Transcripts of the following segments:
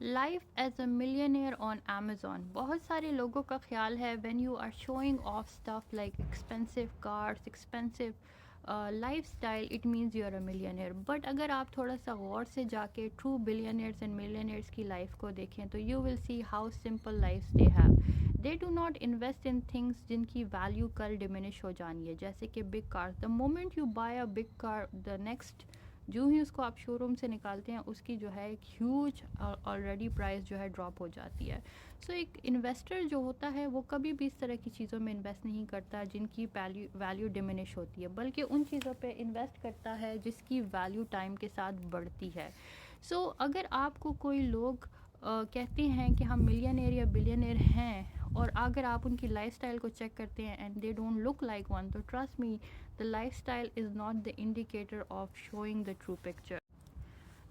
Life as a millionaire on Amazon. बहुत सारे लोगों का ख्याल है when you are showing off stuff like expensive cars, expensive lifestyle, it means you are a millionaire. But अगर आप थोड़ा सा गौर से जाके ट्रू बिलियनियर्स एंड मिलियनियर्स की लाइफ को देखें तो you will see how simple life they have. They do not invest in things जिनकी वैल्यू कल डिमिनिश हो जानी है, जैसे कि big car. The moment you buy a big car, the next जो ही उसको आप शोरूम से निकालते हैं उसकी जो है एक ह्यूज ऑलरेडी प्राइस जो है ड्रॉप हो जाती है। सो एक इन्वेस्टर जो होता है वो कभी भी इस तरह की चीज़ों में इन्वेस्ट नहीं करता जिनकी वैल्यू वैल्यू डिमिनिश होती है, बल्कि उन चीज़ों पे इन्वेस्ट करता है जिसकी वैल्यू टाइम के साथ बढ़ती है। अगर आपको कोई लोग कहते हैं कि हम मिलियनेयर या बिलियनेयर हैं, और अगर आप उनकी लाइफस्टाइल को चेक करते हैं and they don't look like one, तो trust me, the lifestyle is not the indicator of showing the true picture.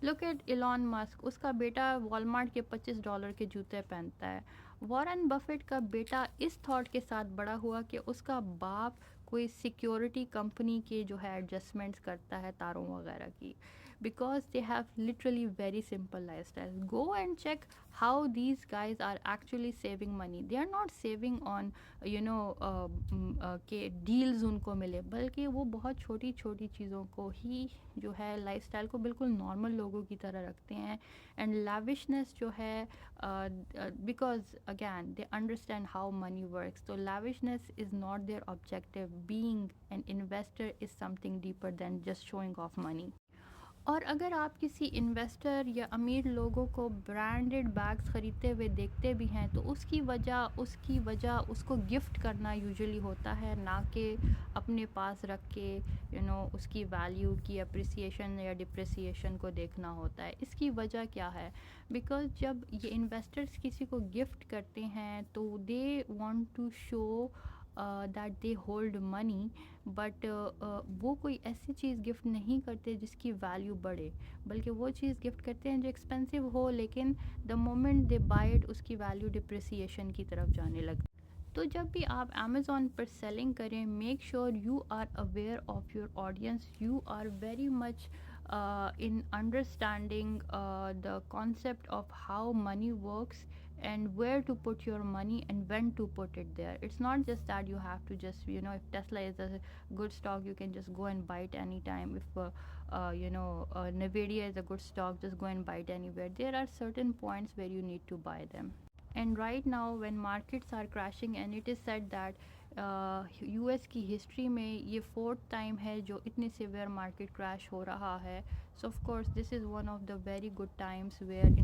Look at Elon Musk, उसका बेटा वॉलमार्ट के $25 के जूते पहनता है। वॉरेन बफेट का बेटा इस थॉट के साथ बड़ा हुआ कि उसका बाप कोई सिक्योरिटी कंपनी के जो है एडजस्टमेंट्स करता है तारों वगैरह की, because they have literally very simple lifestyle. Go and check how these guys are actually saving money. They are not saving on you know के डील्स उनको मिले, बल्कि वो बहुत छोटी छोटी चीज़ों को ही जो है लाइफस्टाइल को बिल्कुल नॉर्मल लोगों की तरह रखते हैं। एंड लैविशनेस जो है, because again they understand how money works, तो lavishness is not their objective. Being an investor is something deeper than just showing off money. और अगर आप किसी इन्वेस्टर या अमीर लोगों को ब्रांडेड बैग्स ख़रीदते हुए देखते भी हैं तो उसकी वजह उसको गिफ्ट करना यूजुअली होता है, ना कि अपने पास रख के उसकी वैल्यू की अप्रिसिएशन या डिप्रिसिएशन को देखना होता है। इसकी वजह क्या है? बिकॉज़ जब ये इन्वेस्टर्स किसी को गिफ्ट करते हैं तो they want to show that they hold money, but वो कोई ऐसी चीज़ गिफ्ट नहीं करते जिसकी वैल्यू बढ़े, बल्कि वो चीज़ गिफ्ट करते हैं जो एक्सपेंसिव हो, लेकिन the moment they buy it उसकी वैल्यू डिप्रिसिएशन की तरफ जाने लगती। तो जब भी आप अमेज़ॉन पर सेलिंग करें, make sure you are aware of your audience, you are very much in understanding the concept of how money works and where to put your money and when to put it there. It's not just that you have to just, if Tesla is a good stock, you can just go and buy it anytime. If Nvidia is a good stock, just go and buy it anywhere. There are certain points where you need to buy them. And right now when markets are crashing, and it is said that US की history में ये fourth time है जो इतनी severe market crash हो रहा है, so of course this is one of the very good times where